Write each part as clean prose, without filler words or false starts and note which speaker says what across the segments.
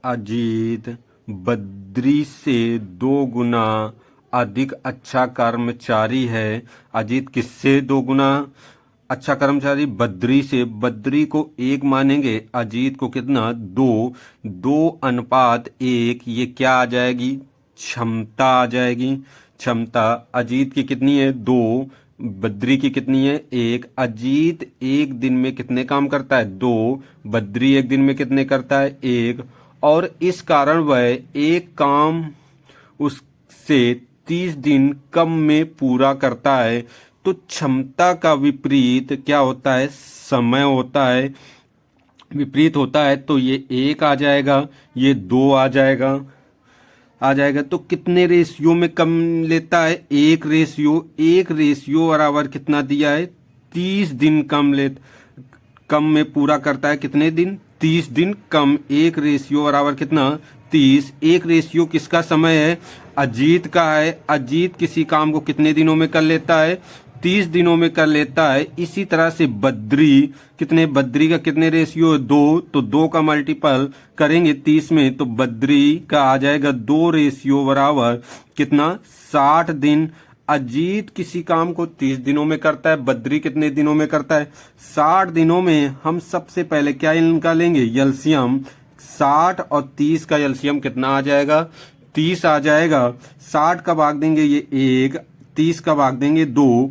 Speaker 1: अजीत बद्री से 2 गुना अधिक अच्छा कर्मचारी है। अजीत किससे 2 गुना अच्छा कर्मचारी? बद्री से। बद्री को 1 मानेंगे, अजीत को कितना? 2। 2:1 ये क्या आ जाएगी? क्षमता आ जाएगी। क्षमता अजीत की कितनी है? 2। बद्री की कितनी है? 1। अजीत एक दिन में कितने काम करता है? 2। बद्री एक दिन में कितने करता है? 1। और इस कारण वह एक काम उससे 30 दिन कम में पूरा करता है। तो क्षमता का विपरीत क्या होता है? समय होता है। विपरीत होता है तो ये 1 आ जाएगा, ये 2 आ जाएगा। तो कितने रेशियो में कम लेता है? 1 रेशियो बराबर कितना दिया है? 30 दिन कम में पूरा करता है। कितने दिन? 30 दिन कम। 1 रेशियो बराबर कितना? 30। 1 रेशियो किसका समय है? अजीत का है। अजीत किसी काम को कितने दिनों में कर लेता है? 30 दिनों में कर लेता है। इसी तरह से बद्री का कितने रेशियो है? 2। तो 2 का मल्टीपल करेंगे 30 में तो बद्री का आ जाएगा 2 रेशियो बराबर कितना? 60 दिन। अजीत किसी काम को 30 दिनों में करता है, बद्री कितने दिनों में करता है? 60 दिनों में। हम सबसे पहले क्या निकालेंगे? एलसीएम। 60 और 30 का एलसीएम कितना आ जाएगा? 30 आ जाएगा। 60 का भाग देंगे ये 1, 30 का भाग देंगे 2,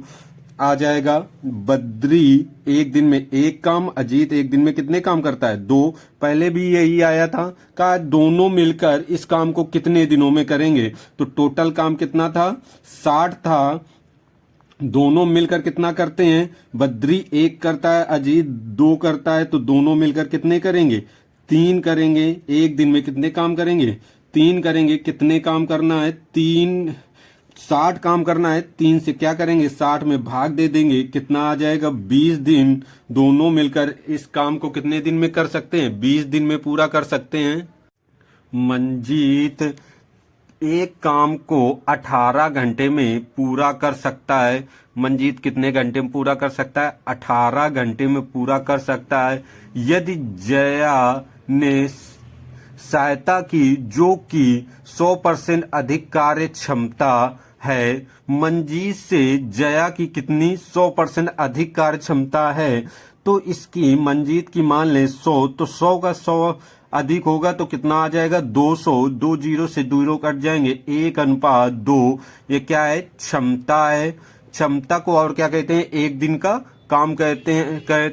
Speaker 1: आ जाएगा। बद्री एक दिन में 1 काम, अजीत एक दिन में कितने काम करता है? 2। पहले भी यही आया था। कहा दोनों मिलकर इस काम को कितने दिनों में करेंगे? तो टोटल काम कितना था? 60 था। दोनों मिलकर कितना करते हैं? बद्री 1 करता है, अजीत 2 करता है। तो दोनों मिलकर कितने करेंगे? 3 करेंगे। एक दिन में कितने काम करेंगे? 3 करेंगे। कितने काम करना है? 3। 60 काम करना है। 3 से क्या करेंगे? 60 में भाग दे देंगे। कितना आ जाएगा? 20 दिन। दोनों मिलकर इस काम को कितने दिन में कर सकते हैं? 20 दिन में पूरा कर सकते हैं। मंजीत एक काम को 18 घंटे में पूरा कर सकता है। मंजीत कितने घंटे में पूरा कर सकता है? 18 घंटे में पूरा कर सकता है। यदि जया ने सहायता की जो कि 100% अधिक कार्य क्षमता है। मंजीत से जया की कितनी? 100% अधिक कार्य क्षमता है। तो इसकी मंजीत की मान ले 100, तो 100 का 100 अधिक होगा तो कितना आ जाएगा? 200। 2 जीरो से 2 कट जाएंगे। 1:2। ये क्या है? क्षमता है। क्षमता को और क्या कहते हैं? एक दिन का काम कहते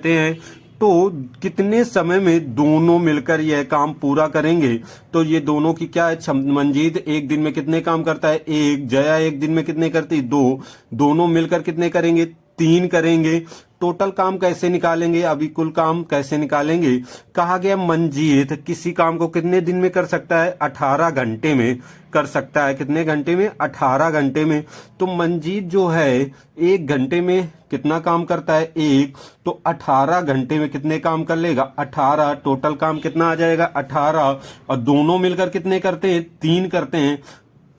Speaker 1: हैं। तो कितने समय में दोनों मिलकर यह काम पूरा करेंगे? तो ये दोनों की क्या है? मंजीत एक दिन में कितने काम करता है? 1। जया एक दिन में कितने करती? 2। दोनों मिलकर कितने करेंगे? 3 करेंगे। टोटल काम कैसे निकालेंगे? अभी कुल काम कैसे निकालेंगे? कहा गया मंजीत किसी काम को कितने दिन में कर सकता है? 18 घंटे में कर सकता है। कितने घंटे में? 18 घंटे में। तो मंजीत जो है 1 घंटे में कितना काम करता है? 1। तो 18 घंटे में कितने काम कर लेगा? 18। टोटल काम कितना आ जाएगा? 18। और दोनों मिलकर कितने करते हैं? 3 करते हैं।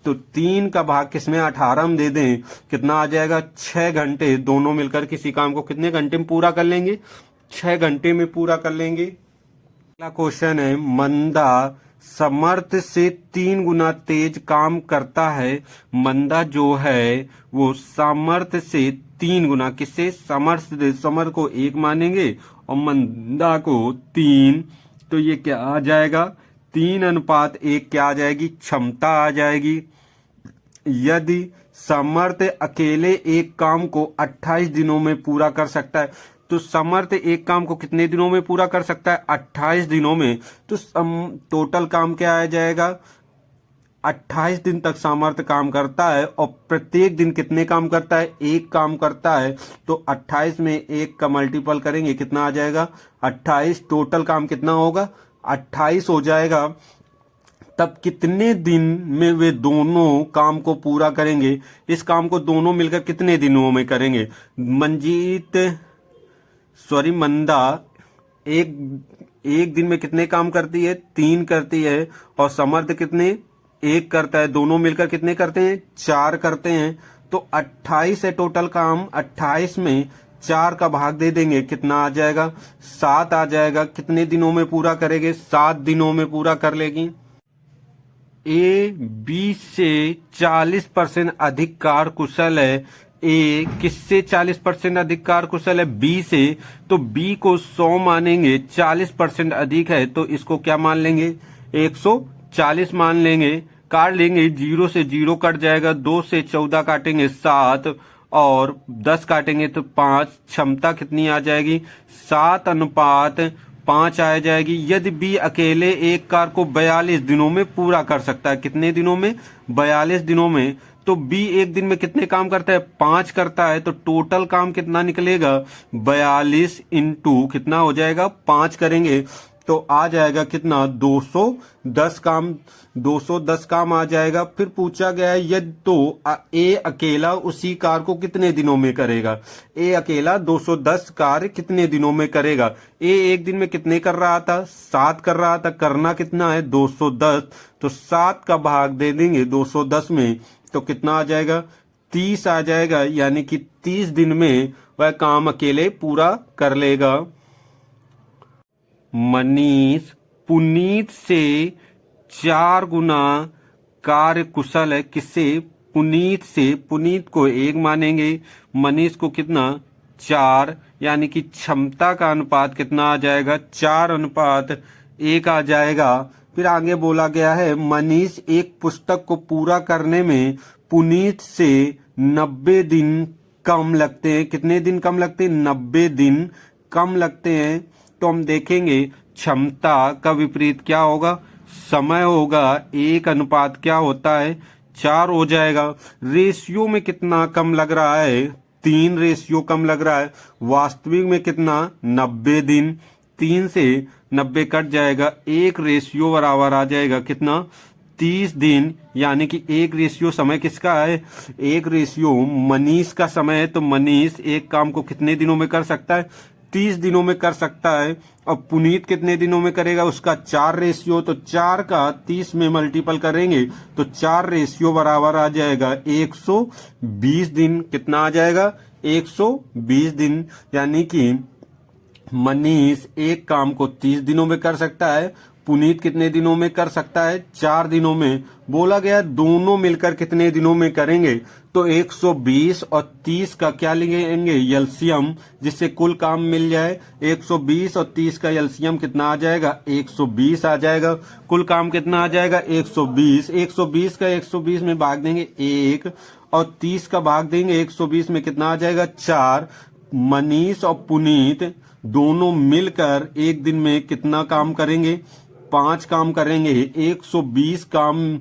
Speaker 1: तो 3 का भाग किसमें? 18 में दे दें। कितना आ जाएगा? 6 घंटे। दोनों मिलकर किसी काम को कितने घंटे में पूरा कर लेंगे? 6 घंटे में पूरा कर लेंगे। अगला क्वेश्चन है, मंदा समर्थ से 3 गुना तेज काम करता है। मंदा जो है वो सामर्थ्य से 3 गुना, किससे? समर्थ को 1 मानेंगे और मंदा को 3। तो ये क्या आ जाएगा? 3:1 क्या आ जाएगी? क्षमता आ जाएगी। यदि सामर्थ्य अकेले एक काम को 28 दिनों में पूरा कर सकता है, तो सामर्थ्य एक काम को कितने दिनों में पूरा कर सकता है? 28 दिनों में। तो टोटल काम क्या आ जाएगा? 28 दिन तक सामर्थ्य काम करता है और प्रत्येक दिन कितने काम करता है? 1 काम करता है। तो 28 में 1 का मल्टीपल करेंगे, कितना आ जाएगा? 28। टोटल काम कितना होगा? 28 हो जाएगा। तब कितने दिन में वे दोनों काम को पूरा करेंगे? इस काम को दोनों मिलकर कितने दिनों में करेंगे? मंदा एक दिन में कितने काम करती है? 3 करती है। और समर्थ कितने? 1 करता है। दोनों मिलकर कितने करते हैं? 4 करते हैं। तो 28 है टोटल काम। 28 में 4 का भाग दे देंगे, कितना आ जाएगा? 7 आ जाएगा। कितने दिनों में पूरा करेंगे? 7 दिनों में पूरा कर लेगी। ए बी से 40% अधिक कार्यकुशल है। ए किससे 40% अधिक कार्यकुशल है? बी से। तो बी को 100 मानेंगे, 40% अधिक है तो इसको क्या मान लेंगे? 140 मान लेंगे। काट लेंगे, 0 से 0 कट जाएगा, 2 से 14 काटेंगे 7 और 10 काटेंगे तो 5। क्षमता कितनी आ जाएगी? 7:5 आ जाएगी। यदि बी अकेले एक कार को 42 दिनों में पूरा कर सकता है। कितने दिनों में? 42 दिनों में। तो बी एक दिन में कितने काम करता है? 5 करता है। तो टोटल काम कितना निकलेगा? 42 इंटू कितना हो जाएगा? 5 करेंगे तो आ जाएगा कितना? 210 काम। 210 काम आ जाएगा। फिर पूछा गया है यदि तो ए अकेला उसी कार को कितने दिनों में करेगा? ए अकेला 210 कार्य कितने दिनों में करेगा? ए एक दिन में कितने कर रहा था? 7 कर रहा था। करना कितना है? 210। तो 7 का भाग दे देंगे 210 में तो कितना आ जाएगा? 30 आ जाएगा। यानी कि 30 दिन में वह काम अकेले पूरा कर लेगा। मनीष पुनीत से 4 गुना कार्य कुशल है। किससे? पुनीत से। पुनीत को 1 मानेंगे, मनीष को कितना? 4। यानी कि क्षमता का अनुपात कितना आ जाएगा? 4:1 आ जाएगा। फिर आगे बोला गया है मनीष एक पुस्तक को पूरा करने में पुनीत से 90 दिन कम लगते हैं। कितने दिन कम लगते हैं? 90 दिन कम लगते हैं। तो हम देखेंगे क्षमता का विपरीत क्या होगा? समय होगा। 1 क्या होता है? 4 हो जाएगा। रेशियो में कितना कम लग रहा है? 3 रेशियो कम लग रहा है। वास्तविक में कितना? 90 दिन। 3 से 90 कट जाएगा, 1 रेशियो बराबर आ जाएगा कितना? 30 दिन। यानी कि 1 रेशियो समय किसका है? 1 रेशियो मनीष का समय है। तो मनीष एक काम को कितने दिनों में कर सकता है? 30 दिनों में कर सकता है। और पुनीत कितने दिनों में करेगा? उसका 4 रेशियो। तो 4 का 30 में मल्टीपल करेंगे तो 4 रेशियो बराबर आ जाएगा 120 दिन। कितना आ जाएगा? 120 दिन। यानी कि मनीष एक काम को 30 दिनों में कर सकता है, पुनीत कितने दिनों में कर सकता है? 4 दिनों में। बोला गया दोनों मिलकर कितने दिनों में करेंगे? तो 120 और 30 का क्या लेंगे? एलसीएम, जिससे कुल काम मिल जाए। 120 और 30 का एलसीएम कितना आ जाएगा? 120 आ जाएगा। कुल काम कितना आ जाएगा? 120। 120 का 120 में भाग देंगे 1 और 30 का भाग देंगे 120 में, कितना आ जाएगा? 4। मनीष और पुनीत दोनों मिलकर एक दिन में कितना काम करेंगे? 5 काम करेंगे। 120 काम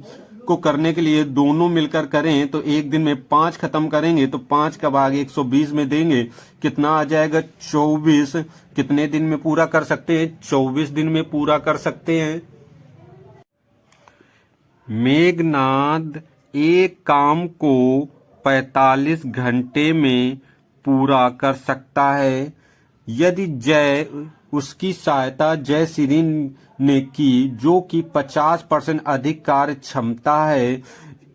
Speaker 1: को करने के लिए दोनों मिलकर करें तो एक दिन में 5 खत्म करेंगे तो 5 का भाग 120 में देंगे, कितना आ जाएगा? 24। कितने दिन में पूरा कर सकते हैं? 24 दिन में पूरा कर सकते हैं। मेघनाद एक काम को 45 घंटे में पूरा कर सकता है। यदि जय उसकी सहायता जयश्री ने की जो कि 50% अधिक कार्य क्षमता है।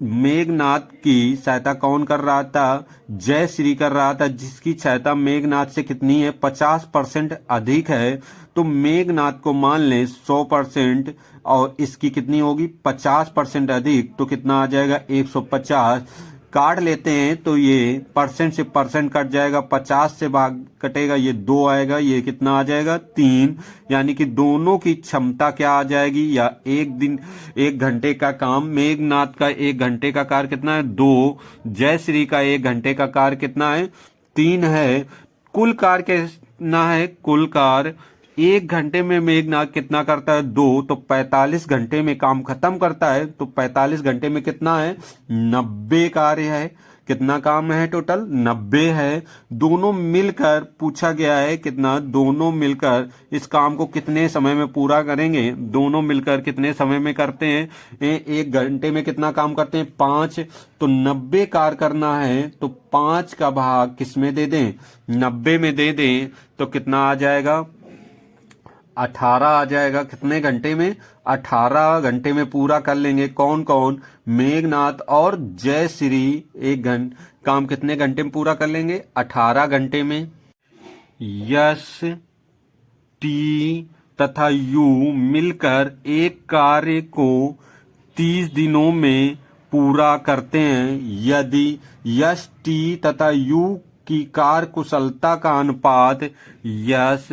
Speaker 1: मेघनाथ की सहायता कौन कर रहा था? जयश्री कर रहा था, जिसकी सहायता मेघनाथ से कितनी है? 50% अधिक है। तो मेघनाथ को मान लें 100% और इसकी कितनी होगी? 50% अधिक। तो कितना आ जाएगा? 150। काट लेते हैं तो ये परसेंट से परसेंट कट जाएगा, 50 से भाग कटेगा, ये 2 आएगा, ये कितना आ जाएगा? 3। यानी कि दोनों की क्षमता क्या आ जाएगी? या एक दिन 1 घंटे का काम, मेघनाथ का 1 घंटे का कार्य कितना है? 2। जयश्री का 1 घंटे का कार्य कितना है? 3 है। कुल कार्य कितना है? कुल कार्य 1 घंटे में मेघनाथ कितना करता है? 2। तो 45 घंटे में काम खत्म करता है। तो 45 घंटे में कितना है? 90 कार्य है। कितना काम है टोटल? 90 है। दोनों मिलकर पूछा गया है कितना? दोनों मिलकर इस काम को कितने समय में पूरा करेंगे? दोनों मिलकर कितने समय में करते हैं? 1 घंटे में कितना काम करते हैं? 5। तो 90 कार्य करना है तो 5 का भाग किस में दे दें? 90 में दे दें तो कितना आ जाएगा? 18 आ जाएगा। कितने घंटे में? 18 घंटे में पूरा कर लेंगे। कौन कौन? मेघनाथ और जयश्री काम कितने घंटे में पूरा कर लेंगे? 18 घंटे में। यस टी तथा यू मिलकर एक कार्य को 30 दिनों में पूरा करते हैं। यदि यस टी तथा यू की कार्यकुशलता का अनुपात यस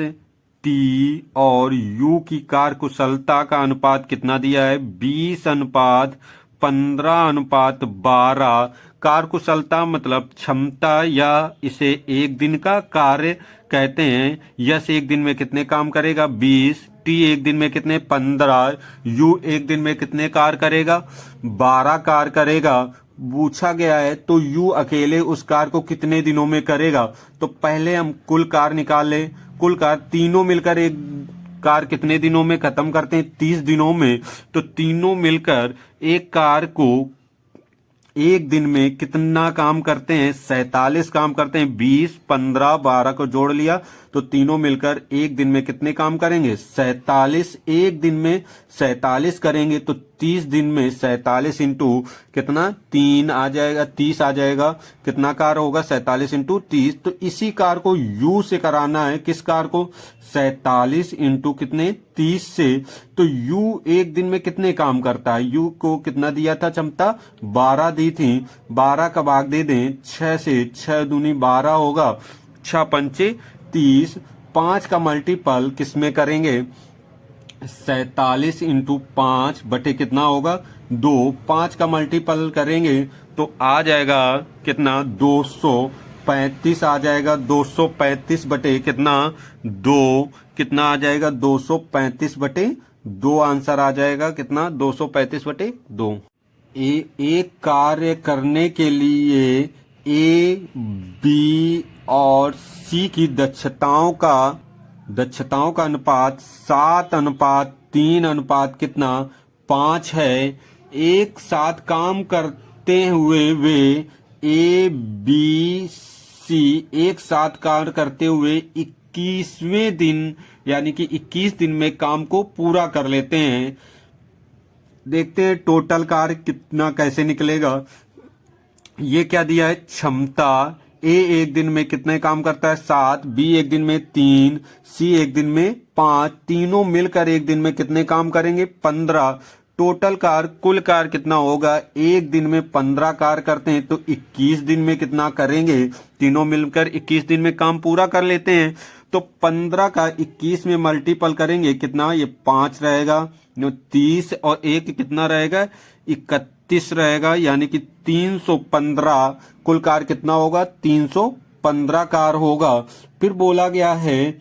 Speaker 1: टी और यू की कार्यकुशलता का अनुपात कितना दिया है? 20:15:12। कार्यकुशलता मतलब क्षमता, या इसे एक दिन का कार्य कहते हैं। यस एक दिन में कितने काम करेगा? 20। टी एक दिन में कितने? 15। यू एक दिन में कितने कार्य करेगा? 12 कार्य करेगा। पूछा गया है तो यू अकेले उस कार्य को कितने दिनों में करेगा? तो पहले हम कुल कार्य निकाल ले। कुल कार्य तीनों मिलकर एक कार्य कितने दिनों में खत्म करते हैं? 30 दिनों में। तो तीनों मिलकर एक कार्य को एक दिन में कितना काम करते हैं? 47 काम करते हैं। 20, 15, 12 को जोड़ लिया तो तीनों मिलकर एक दिन में कितने काम करेंगे? 47। एक दिन में 47 करेंगे तो 30 दिन में 47 इंटू कितना? 3 आ जाएगा, 30 आ जाएगा। कितना कार होगा? 47 इंटू 30। तो इसी कार को यू से कराना है। किस कार को? 47 इंटू कितने? 30 से। तो यू एक दिन में कितने काम करता है? यू को कितना दिया था क्षमता? 12 दी थी। 12 का भाग दे दें 6 से। 6 दूनी 12 होगा। 6 पंचे 30। 5 का मल्टीपल किसमें करेंगे? 47 इंटू 5 बटे कितना होगा? 2। 5 का मल्टीपल करेंगे तो आ जाएगा कितना? 235 आ जाएगा। 235 बटे कितना? 2। कितना आ जाएगा? 235 बटे 2 आंसर आ जाएगा। कितना? 235 बटे 2। एक कार्य करने के लिए ए, बी और सी की दक्षताओं का अनुपात 7:3 कितना? 5 है। एक साथ काम करते हुए वे ए, बी, सी एक साथ कार्य करते हुए 21वें दिन यानी कि 21 दिन में काम को पूरा कर लेते हैं। देखते हैं टोटल कार्य कितना कैसे निकलेगा। ये क्या दिया है? क्षमता। ए एक दिन में कितने काम करता है? 7। बी एक दिन में 3। सी एक दिन में 5। तीनों मिलकर एक दिन में कितने काम करेंगे? 15। टोटल कार्य कुल कार्य कितना होगा? एक दिन में 15 कार्य करते हैं तो 21 दिन में कितना करेंगे? तीनों मिलकर 21 दिन में काम पूरा कर लेते हैं। तो 15 का 21 में मल्टीपल करेंगे कितना? ये 5 रहेगा। 30 और 1 कितना रहेगा? 31 रहेगा। यानी कि 315 कुल कार्य कितना होगा? 315 कार्य होगा। फिर बोला गया है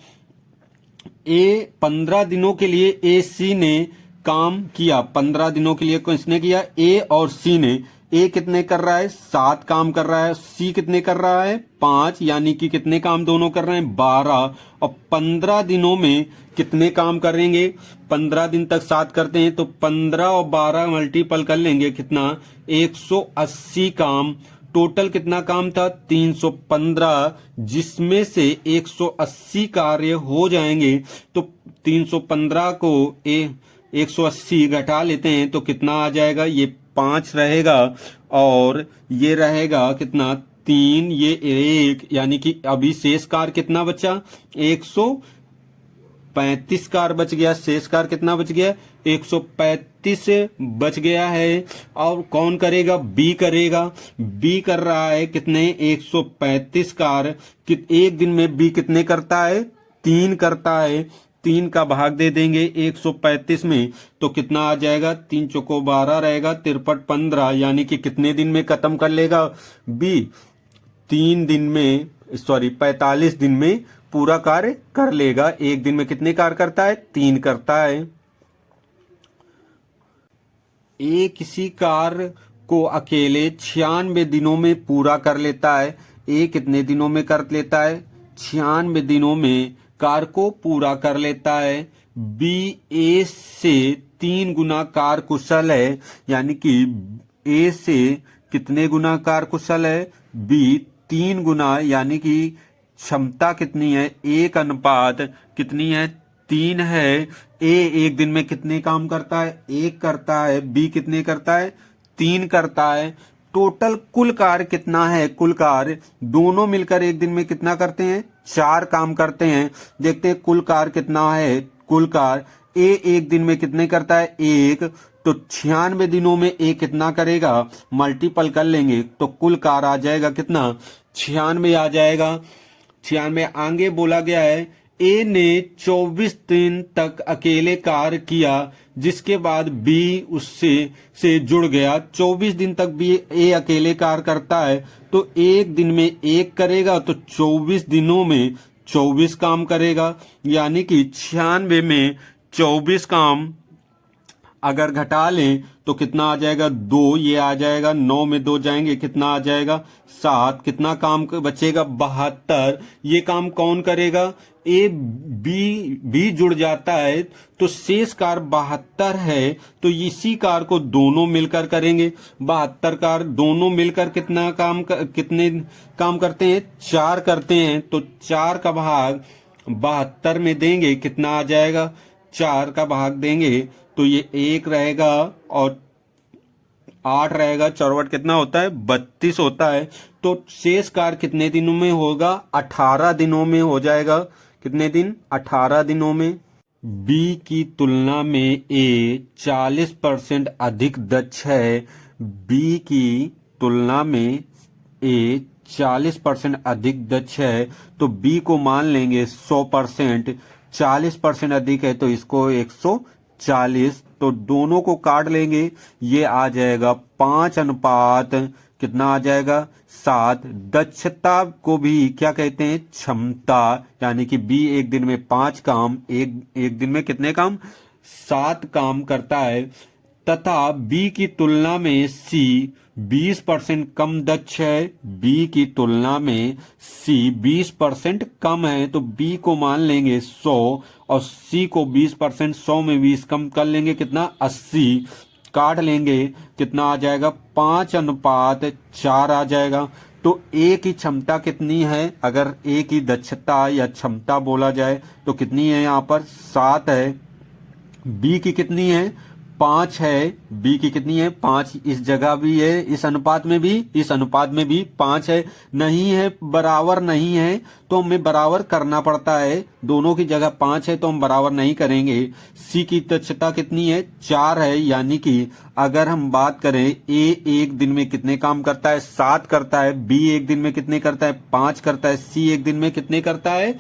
Speaker 1: 15 दिनों के लिए ए सी ने काम किया। 15 दिनों के लिए किसने किया? ए और सी ने। ए कितने कर रहा है? 7 काम कर रहा है। सी कितने कर रहा है? 5। यानी कि कितने काम दोनों कर रहे हैं? 12। और 15 दिनों में कितने काम करेंगे? 15 दिन तक 7 करते हैं तो 15 और 12 मल्टीपल कर लेंगे कितना? 180 काम। टोटल कितना काम था? 315, जिसमें से 180 कार्य हो जाएंगे। तो 315 को 180 घटा लेते हैं तो कितना आ जाएगा? ये 5 रहेगा और ये रहेगा कितना? 3, ये 1। यानी कि अभी शेष कार्य कितना बचा? 135 कार्य बच गया। शेष कार्य कितना बच गया? 135 बच गया है। और कौन करेगा? बी करेगा। बी कर रहा है कितने? 135 कार्य। एक दिन में बी कितने करता है? 3 करता है। 3 का भाग दे देंगे 135 में तो कितना आ जाएगा? 3 चौको 12 रहेगा। 53 15 यानी कि कितने दिन में खत्म कर लेगा बी? 45 दिन में पूरा कार्य कर लेगा। एक दिन में कितने कार्य करता है? 3 करता है। ए किसी कार्य को अकेले 96 दिनों में पूरा कर लेता है। ए कितने दिनों में कर लेता है? 96 दिनों में कार्य को पूरा कर लेता है। बी ए से 3 गुना कार्य कुशल है। यानी कि ए से कितने गुना कार्य कुशल है? बी 3 गुना। यानी कि क्षमता कितनी है? 1 अनुपात कितनी है? 3 है। ए एक दिन में कितने काम करता है? 1 करता है। बी कितने करता है? 3 करता है। टोटल कुल कार्य कितना है, कुल कार्य दोनों मिलकर एक दिन में कितना करते हैं, 4 काम करते हैं। देखते हैं कुल कार्य कितना है, कुल कार्य ए एक दिन में कितने करता है, 1, तो 96 दिनों में ए कितना करेगा, मल्टीपल कर लेंगे तो कुल कार्य आ जाएगा कितना, 96 आ जाएगा। 96 आगे बोला गया है ए ने 24 दिन तक अकेले कार्य किया, जिसके बाद बी उससे से जुड़ गया। 24 दिन तक बी ए अकेले कार्य करता है तो एक दिन में 1 करेगा, तो 24 दिनों में 24 काम करेगा। यानी कि 96 में 24 काम अगर घटा लें तो कितना आ जाएगा, 2, ये आ जाएगा, 9 में 2 जाएंगे कितना आ जाएगा, 7, कितना काम बचेगा, 72। ये काम कौन करेगा, ए बी जुड़ जाता है तो शेष कार्य 72 है, तो इसी कार्य को दोनों मिलकर करेंगे। 72 कार्य दोनों मिलकर कितने काम करते हैं, 4 करते हैं, तो 4 का भाग 72 में देंगे कितना आ जाएगा, 4 का भाग देंगे तो ये 1 रहेगा और 8 रहेगा, चौरवट कितना होता है, 32 होता है। तो शेष कार्य कितने दिनों में होगा, 18 दिनों में हो जाएगा। कितने दिन, 18 दिनों में। बी की तुलना में ए 40% अधिक दक्ष है। बी की तुलना में ए 40% अधिक दक्ष है तो बी को मान लेंगे 100%। 40% अधिक है तो इसको 140, तो दोनों को काट लेंगे, ये आ जाएगा 5 अनुपात कितना आ जाएगा, 7। दक्षता को भी क्या कहते हैं, क्षमता। यानी कि बी एक दिन में 5 काम, एक दिन में कितने काम, 7 काम करता है। तथा बी की तुलना में सी 20% कम दक्ष है। बी की तुलना में सी 20% कम है तो बी को मान लेंगे 100 और सी को 20%, 100 में 20 कम कर लेंगे कितना, 80। काट लेंगे कितना आ जाएगा, 5 अनुपात 4 आ जाएगा। तो ए की क्षमता कितनी है, अगर ए की दक्षता या क्षमता बोला जाए तो कितनी है, यहाँ पर 7 है। बी की कितनी है, 5 है। बी की कितनी है, 5। इस जगह भी है, इस अनुपात में भी, इस अनुपात में भी 5 है। नहीं है, बराबर नहीं है तो हमें बराबर करना पड़ता है। दोनों की जगह 5 है तो हम बराबर नहीं करेंगे। सी की दक्षता कितनी है, 4 है। यानी कि अगर हम बात करें ए एक दिन में कितने काम करता है, 7 करता है। बी एक दिन में कितने करता है, 5 करता है। सी एक दिन में कितने करता है,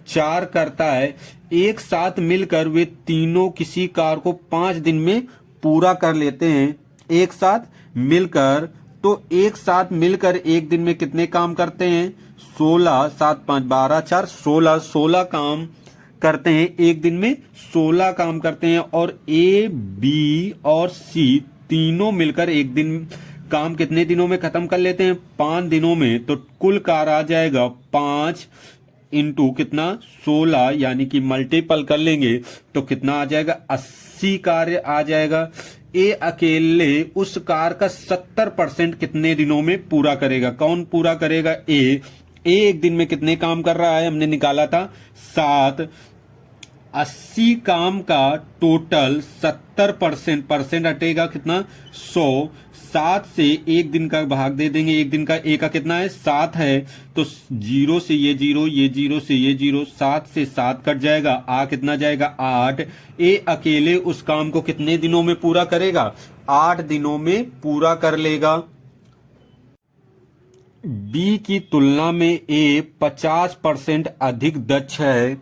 Speaker 1: 4 करता है। एक साथ मिलकर वे तीनों किसी कार्य को 5 दिन में पूरा कर लेते हैं। एक साथ मिलकर, तो एक साथ मिलकर एक दिन में कितने काम करते हैं, 16, 7, 5, 12, 4, 16 काम करते हैं। एक दिन में 16 काम करते हैं। और ए, बी और सी तीनों मिलकर एक दिन काम कितने दिनों में खत्म कर लेते हैं, 5 दिनों में। तो कुल कार्य आ जाएगा 5 इंटू कितना, 16, यानी कि मल्टीपल कर लेंगे तो कितना आ जाएगा, 80 कार्य आ जाएगा। ए अकेले उस कार्य का 70% कितने दिनों में पूरा करेगा, कौन पूरा करेगा, ए एक दिन में कितने काम कर रहा है, हमने निकाला था 7। 80 काम का टोटल 70% हटेगा कितना, 100। 7 से एक दिन का भाग दे देंगे। एक दिन का ए का कितना है, 7 है। तो 0 से ये 0, ये 0 से ये 0, 7 से 7 कट जाएगा। आ कितना जाएगा, 8। ए अकेले उस काम को कितने दिनों में पूरा करेगा, 8 दिनों में पूरा कर लेगा। बी की तुलना में ए 50% अधिक दक्ष है।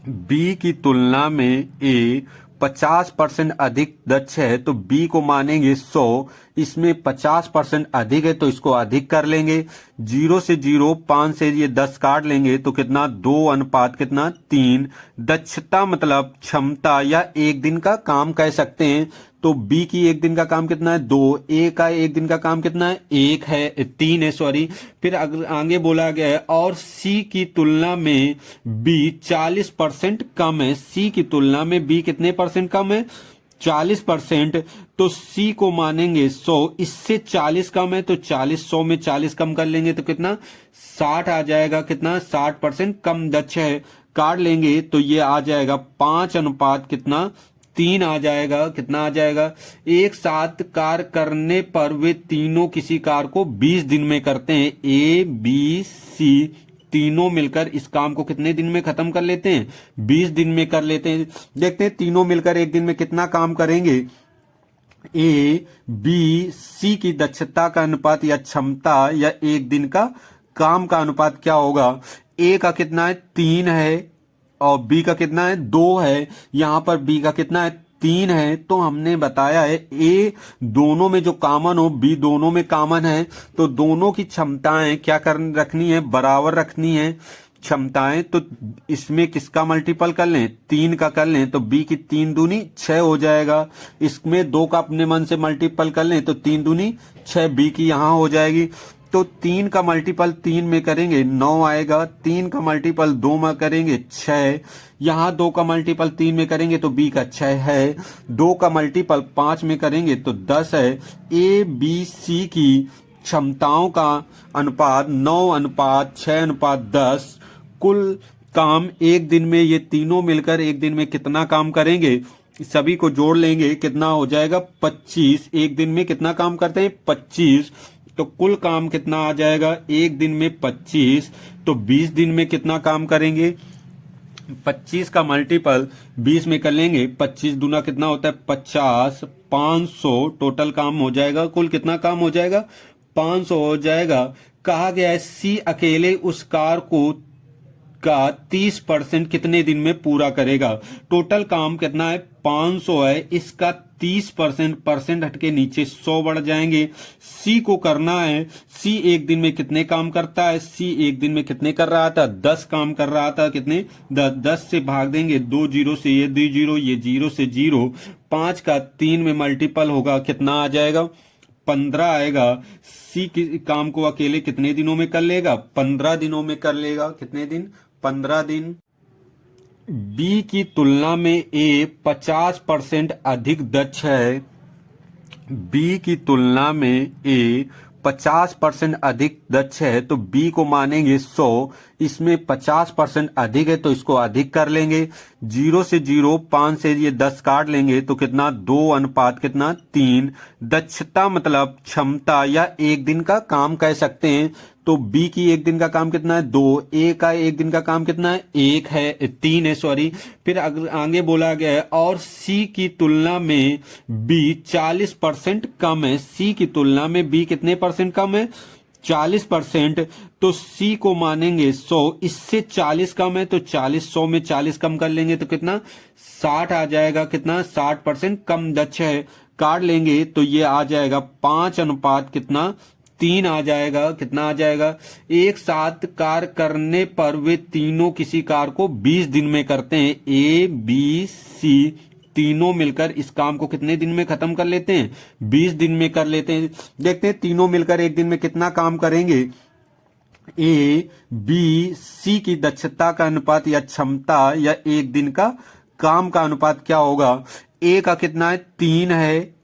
Speaker 1: बी की तुलना में ए 50% अधिक दक्ष है तो बी को मानेंगे 100। इसमें 50% अधिक है तो इसको अधिक कर लेंगे। 0 से 0, 5 से ये 10 काट लेंगे तो कितना, 2 अनुपात कितना, 3। दक्षता मतलब क्षमता या एक दिन का काम कह सकते हैं। तो बी की एक दिन का काम कितना है, 2। ए का एक दिन का काम कितना है, 1 है, 3 है, सॉरी। फिर आगे बोला गया है और सी की तुलना में बी 40% कम है। सी की तुलना में बी कितने परसेंट कम है, 40%। तो सी को मानेंगे 100। इससे 40 कम है तो 40, 100 में 40 कम कर लेंगे तो कितना, 60 आ जाएगा। कितना, 60% कम दक्ष है। काट लेंगे तो ये आ जाएगा 5 अनुपात कितना, 3 आ जाएगा, कितना आ जाएगा, एक साथ कार्य करने पर वे तीनों किसी कार्य को 20 दिन में करते हैं। ए बी सी तीनों मिलकर इस काम को कितने दिन में खत्म कर लेते हैं, 20 दिन में कर लेते हैं। देखते हैं तीनों मिलकर एक दिन में कितना काम करेंगे। ए बी सी की दक्षता का अनुपात या क्षमता या एक दिन का काम का अनुपात क्या होगा। ए का कितना है, 3 है, और बी का कितना है, 2 है। यहां पर बी का कितना है, 3 है। तो हमने बताया है ए दोनों में जो कॉमन हो, बी दोनों में कॉमन है, तो दोनों की क्षमताएं क्या कर रखनी है, बराबर रखनी है क्षमताएं। तो इसमें किसका मल्टीपल कर लें, 3 का कर लें, तो बी की 3 दूनी 6 हो जाएगा। इसमें 2 का अपने मन से मल्टीपल कर लें तो 3 दूनी 6, बी की यहां हो जाएगी। तो 3 का मल्टीपल 3 में करेंगे 9 आएगा, 3 का मल्टीपल 2 में करेंगे 6, यहां 2 का मल्टीपल 3 में करेंगे तो बी का 6 है, 2 का मल्टीपल 5 में करेंगे तो 10 है। ए बी सी की क्षमताओं का अनुपात 9:6:10। कुल काम एक दिन में ये तीनों मिलकर एक दिन में कितना काम करेंगे, सभी को जोड़ लेंगे, कितना हो जाएगा, 25। एक दिन में कितना काम करते हैं, 25। तो कुल काम कितना आ जाएगा, एक दिन में 25। तो 20 दिन में कितना काम करेंगे, 25 का मल्टीपल 20 में कर लेंगे, 25 दूना कितना होता है, 50, 500 टोटल काम हो जाएगा। कुल कितना काम हो जाएगा, 500 हो जाएगा। कहा गया है सी अकेले उस कार को का 30% कितने दिन में पूरा करेगा। टोटल काम कितना है, 500 है, इसका 30% परसेंट हटके नीचे 100 बढ़ जाएंगे। सी को करना है, सी एक दिन में कितने काम करता है, सी एक दिन में कितने कर रहा था, 10 काम कर रहा था। कितने, 10 से भाग देंगे, 2 जीरो से ये 2 जीरो, ये 0 से 0, 5 का 3 में मल्टीपल होगा, कितना आ जाएगा, 15 आएगा। सी काम को अकेले कितने दिनों में कर लेगा, 15 दिनों में कर लेगा। कितने दिन, 15 दिन। बी की तुलना में ए 50% अधिक दक्ष है। बी की तुलना में ए 50% अधिक दक्ष है, तो बी को मानेंगे 100, इसमें 50% अधिक है तो इसको अधिक कर लेंगे। 0 से 0, 5 से ये 10 काट लेंगे तो कितना, 2 अनुपात कितना, 3। दक्षता मतलब क्षमता या एक दिन का काम कह सकते हैं। तो बी की एक दिन का काम कितना है, 2, ए का एक दिन का काम कितना है, 1 है, 3 है, सॉरी। फिर आगे बोला गया है और सी की तुलना में बी 40% कम है। सी की तुलना में बी कितने परसेंट कम है, 40%। तो सी को मानेंगे 100, इससे 40 कम है तो 40, 100 में 40 कम कर लेंगे तो कितना, 60 आ जाएगा। कितना, 60% कम दक्ष है। काट लेंगे तो ये आ जाएगा 5 अनुपात कितना, 3 आ जाएगा। कितना आ जाएगा, एक साथ कार्य करने पर वे तीनों किसी कार्य को 20 दिन में करते हैं। ए बी सी तीनों मिलकर इस काम को कितने दिन में खत्म कर लेते हैं, 20 दिन में कर लेते हैं। देखते हैं तीनों मिलकर एक दिन में कितना काम करेंगे। ए बी सी की दक्षता का अनुपात या क्षमता या एक दिन का काम का अनुपात क्या होगा। ए का कितना है, 3 है,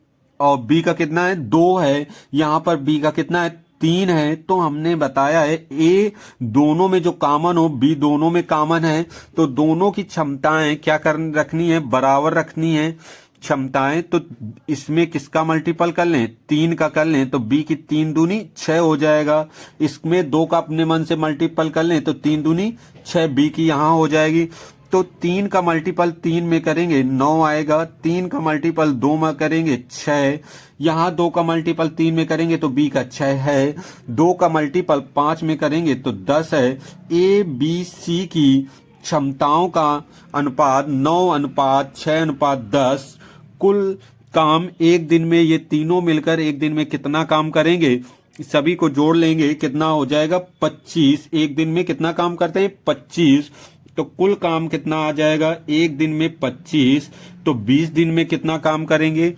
Speaker 1: और बी का कितना है, 2 है। यहां पर बी का कितना है, 3 है। तो हमने बताया है ए दोनों में जो कॉमन हो, बी दोनों में कॉमन है, तो दोनों की क्षमताएं क्या कर रखनी है, बराबर रखनी है क्षमताएं। तो इसमें किसका मल्टीपल कर लें, 3 का कर लें, तो बी की 3 दूनी 6 हो जाएगा। इसमें 2 का अपने मन से मल्टीपल कर लें तो 3 दूनी 6, बी की यहां हो जाएगी। तो 3 का मल्टीपल 3 में करेंगे 9 आएगा, 3 का मल्टीपल 2 में करेंगे 6, यहां 2 का मल्टीपल 3 में करेंगे तो बी का 6 है, 2 का मल्टीपल 5 में करेंगे तो 10 है। ए बी सी की क्षमताओं का अनुपात 9:6:10। कुल काम एक दिन में ये तीनों मिलकर एक दिन में कितना काम करेंगे, सभी को जोड़ लेंगे, कितना हो जाएगा, 25। एक दिन में कितना काम करते हैं, 25। तो कुल काम कितना आ जाएगा, एक दिन में 25। तो 20 दिन में कितना काम करेंगे,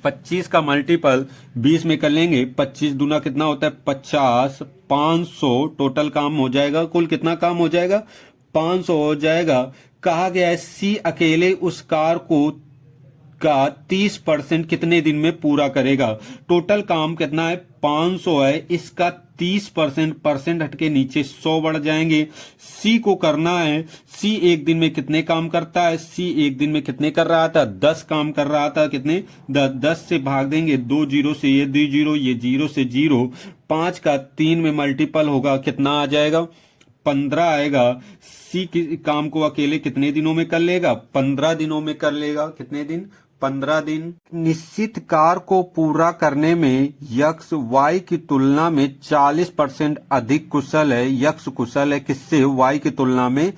Speaker 1: 25 का मल्टीपल 20 में कर लेंगे, 25 दूना कितना होता है, 50, 500 टोटल काम हो जाएगा। कुल कितना काम हो जाएगा, 500 हो जाएगा। कहा गया है सी अकेले उस कार को का 30% कितने दिन में पूरा करेगा। टोटल काम कितना है 500 है, इसका 30% हटके नीचे 100 बढ़ जाएंगे। सी को करना है, सी एक दिन में कितने काम करता है, सी एक दिन में कितने कर रहा था 10 काम कर रहा था। कितने 10 से भाग देंगे 2 जीरो से, ये 2 जीरो, ये 0 से 0, 5 का 3 में मल्टीपल होगा, कितना आ जाएगा 15 आएगा। सी काम को अकेले कितने दिनों में कर लेगा 15 दिनों में कर लेगा। कितने दिन 15 दिन। निश्चित कार्य को पूरा करने में यक्ष वाई की तुलना में 40% अधिक कुशल है। यक्ष कुशल है किससे, वाई की तुलना में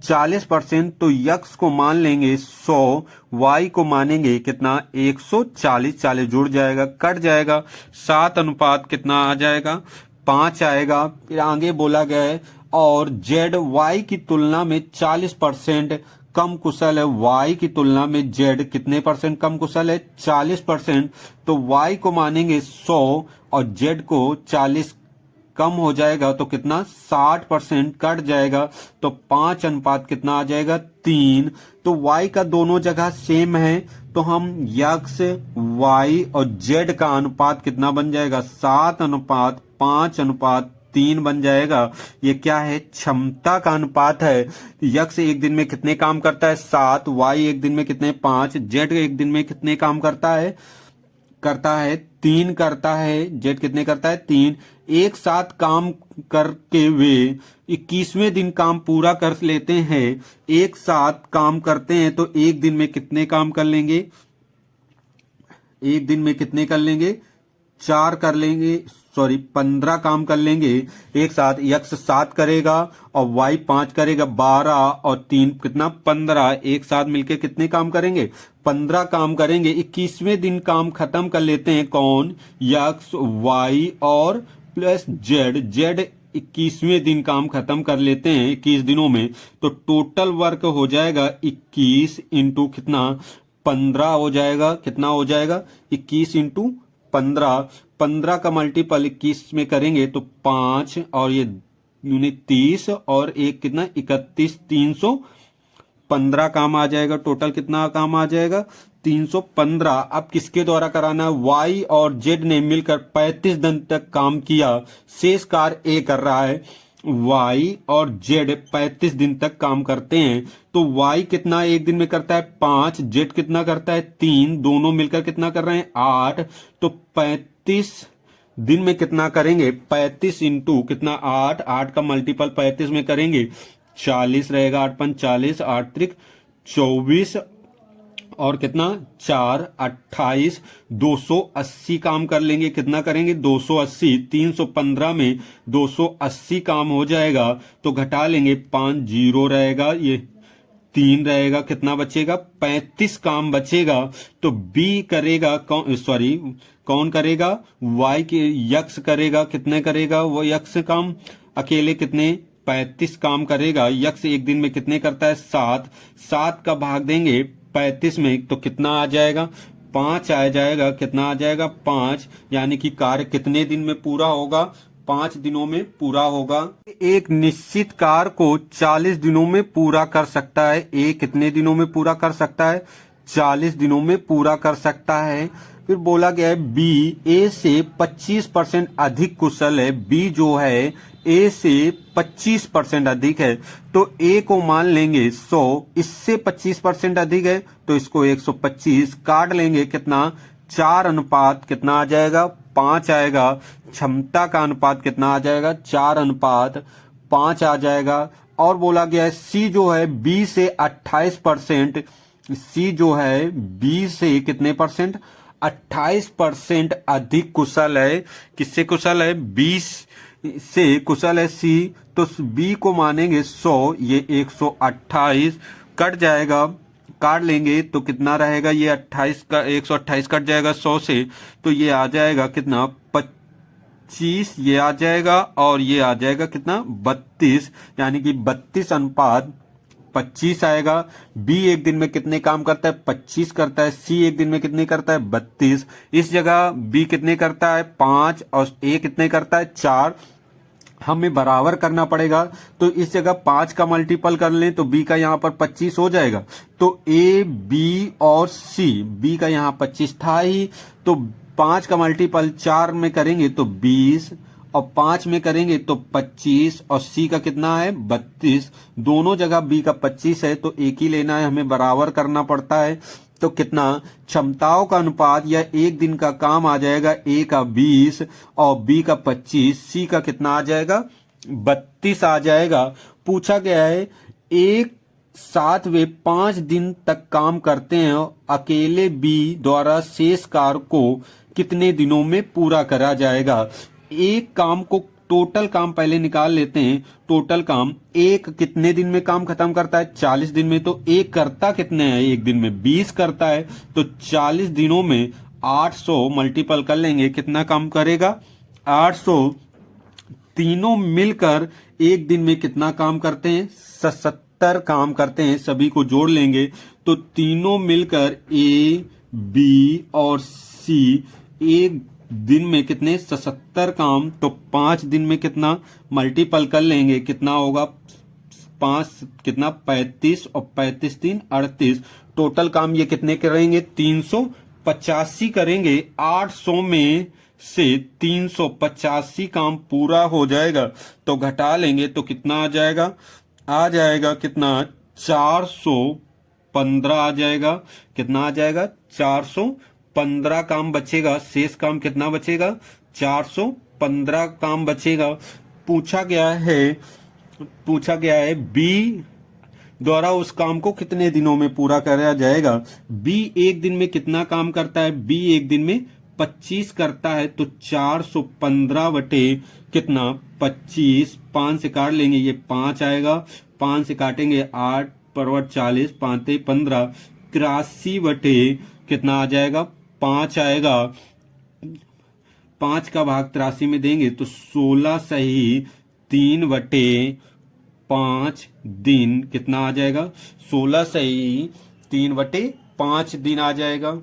Speaker 1: 40%। तो यक्ष को मान लेंगे 100, वाई को मानेंगे कितना 140, 40 जुड़ जाएगा, कट जाएगा, 7 अनुपात कितना आ जाएगा 5 आएगा। फिर आगे बोला गया है और जेड वाई की तुलना में 40% कम कुशल है। वाई की तुलना में जेड कितने परसेंट कम कुशल है 40%। तो वाई को मानेंगे 100 और जेड को 40 कम हो जाएगा तो कितना 60%, कट जाएगा तो 5 अनुपात कितना आ जाएगा 3। तो वाई का दोनों जगह सेम है तो हम यक्ष वाई और जेड का अनुपात कितना बन जाएगा 7 अनुपात 5 अनुपात 3 बन जाएगा। ये क्या है, क्षमता का अनुपात है। यक्ष एक दिन में कितने काम करता है 7, वाई एक दिन में कितने 5, जेड एक दिन में कितने काम करता है 3 करता है। जेड कितने करता है 3। एक साथ काम करके वे 21वें दिन काम पूरा कर लेते हैं। एक साथ काम करते हैं तो एक दिन में कितने काम कर लेंगे, एक दिन में कितने कर लेंगे 4 कर लेंगे, 15 काम कर लेंगे एक साथ। यक्ष 7 करेगा और वाई 5 करेगा, 12 और 3 कितना 15, एक साथ मिलके कितने काम करेंगे 15 काम करेंगे। 21वें दिन काम खत्म कर लेते हैं कौन, यक्ष वाई और प्लस जेड। जेड 21वें दिन काम खत्म कर लेते हैं 21 दिनों में। तो टोटल वर्क हो जाएगा 21 इंटू कितना 15 हो जाएगा। कितना हो जाएगा 21 इंटू 15, 15 का मल्टीपल 21 में करेंगे तो 5 और ये 30 और एक कितना 31, 315 काम आ जाएगा। टोटल कितना काम आ जाएगा 315। अब किसके द्वारा कराना है, वाई और जेड ने मिलकर 35 दिन तक काम किया। शेष कार्य ए कर रहा है। वाई और जेड 35 दिन तक काम करते हैं तो वाई कितना एक दिन में करता है 5, जेड कितना करता है 3, दोनों मिलकर कितना कर रहे हैं 8। तो 35 दिन में कितना करेंगे 35 इंटू कितना 8, 8 का मल्टीपल 35 में करेंगे 40 रहेगा, 8 5 40, 8 त्रिक 24 और कितना 4 28, 280 काम कर लेंगे। कितना करेंगे 280, 315 में 280 काम हो जाएगा तो घटा लेंगे 5 जीरो रहेगा, ये 3 रहेगा, कितना बचेगा 35 काम बचेगा। तो बी करेगा कौन करेगा, वाई के यक्ष करेगा। कितने करेगा वो यक्ष काम, अकेले कितने 35 काम करेगा। यक्ष एक दिन में कितने करता है 7, 7 का भाग देंगे 35 में तो कितना आ जाएगा 5 आ जाएगा। कितना आ जाएगा 5, यानी कि कार्य कितने दिन में पूरा होगा 5 दिनों में पूरा होगा। एक निश्चित कार्य को 40 दिनों में पूरा कर सकता है। ए कितने दिनों में पूरा कर सकता है 40 दिनों में पूरा कर सकता है। फिर बोला गया है बी ए से 25% अधिक कुशल है। बी जो है ए से 25% अधिक है तो ए को मान लेंगे 100, इससे 25% अधिक है तो इसको 125 काट लेंगे। कितना 4 अनुपात कितना आ जाएगा 5 आएगा। क्षमता का अनुपात कितना आ जाएगा 4 अनुपात 5 आ जाएगा। और बोला गया है सी जो है बी से 28%, सी जो है बी से कितने परसेंट 28% अधिक कुशल है। किससे कुशल है 20 से कुशल है सी। तो बी को मानेंगे 100, ये 128 कट जाएगा, काट लेंगे तो कितना रहेगा ये 28 का 128 कट जाएगा 100 से तो ये आ जाएगा कितना 25, ये आ जाएगा और ये आ जाएगा कितना 32, यानी कि 32 अनुपात 25 आएगा। बी एक दिन में कितने काम करता है 25 करता है। सी एक दिन में कितने करता है 32। इस जगह बी कितने करता है 5 और ए कितने करता है 4, हमें बराबर करना पड़ेगा, तो इस जगह 5 का मल्टीपल कर लें तो बी का यहाँ पर 25 हो जाएगा। तो ए, बी और सी, बी का यहाँ 25 था ही, तो 5 का मल्टीपल 4 में करेंगे तो 20, और 5 में करेंगे तो 25, और सी का कितना है 32। दोनों जगह बी का 25 है तो एक ही लेना है, हमें बराबर करना पड़ता है। तो कितना क्षमताओं का अनुपात या एक दिन का काम आ जाएगा, ए का 20 और बी का 25, सी का कितना आ जाएगा 32 आ जाएगा। पूछा गया है एक साथ वे 5 दिन तक काम करते हैं, अकेले बी द्वारा शेष कार्य को कितने दिनों में पूरा करा जाएगा। एक काम को टोटल काम पहले निकाल लेते हैं। टोटल काम एक कितने दिन में काम खत्म करता है 40 दिन में, तो एक करता कितने हैं एक दिन में 20 करता है, तो 40 दिनों में 800 मल्टीपल कर लेंगे कितना काम करेगा 800। तीनों मिलकर एक दिन में कितना काम करते हैं 77 काम करते हैं, सभी को जोड़ लेंगे तो तीनों मिलकर ए, बी और सी एक दिन में कितने 77 काम, तो 5 दिन में कितना मल्टीपल कर लेंगे कितना होगा 5 कितना 35 और 35 3 38। टोटल काम ये कितने करेंगे 385 करेंगे। 800 में से 385 काम पूरा हो जाएगा तो घटा लेंगे तो कितना आ जाएगा कितना 415 आ जाएगा। कितना आ जाएगा 415 काम बचेगा। शेष काम कितना बचेगा 415 काम बचेगा। पूछा गया है बी द्वारा उस काम को कितने दिनों में पूरा करा जाएगा। बी एक दिन में कितना काम करता है, बी एक दिन में 25 करता है, तो 415 बटे कितना 25, 5 से काट लेंगे ये 5 आएगा, 5 से काटेंगे 8 परवट 40, 5 15, 83 बटे कितना आ जाएगा 5 आएगा। 5 का भाग 83 में देंगे तो 16 सही 3 बटे 5 दिन कितना आ जाएगा 16 सही 3 बटे 5 दिन आ जाएगा।